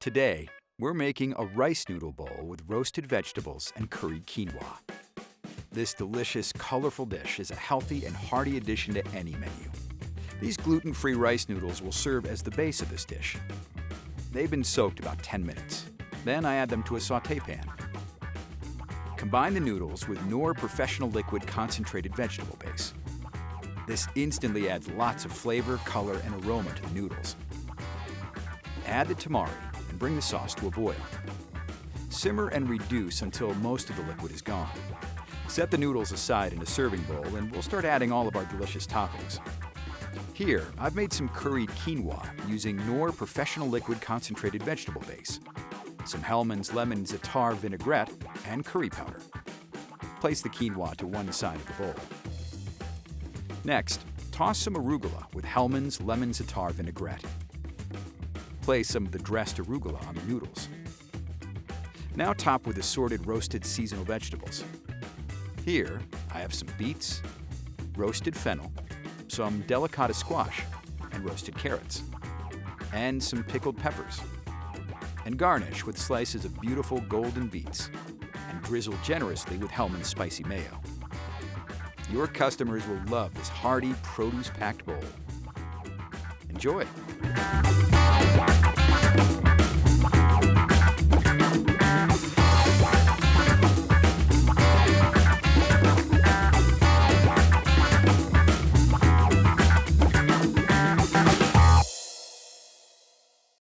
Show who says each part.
Speaker 1: Today, we're making a rice noodle bowl with roasted vegetables and curried quinoa. This delicious, colorful dish is a healthy and hearty addition to any menu. These gluten-free rice noodles will serve as the base of this dish. They've been soaked about 10 minutes. Then I add them to a sauté pan. Combine the noodles with Knorr Professional Liquid Concentrated Vegetable Base. This instantly adds lots of flavor, color, and aroma to the noodles. Add the tamari and bring the sauce to a boil. Simmer and reduce until most of the liquid is gone. Set the noodles aside in a serving bowl and we'll start adding all of our delicious toppings. Here, I've made some curried quinoa using Knorr Professional Liquid Concentrated Vegetable Base, some Hellmann's Lemon Za'atar Vinaigrette, and curry powder. Place the quinoa to one side of the bowl. Next, toss some arugula with Hellmann's Lemon Za'atar Vinaigrette. Place some of the dressed arugula on the noodles. Now top with assorted roasted seasonal vegetables. Here, I have some beets, roasted fennel, some delicata squash, and roasted carrots, and some pickled peppers. And garnish with slices of beautiful golden beets, and drizzle generously with Hellmann's spicy mayo. Your customers will love this hearty, produce-packed bowl. Enjoy!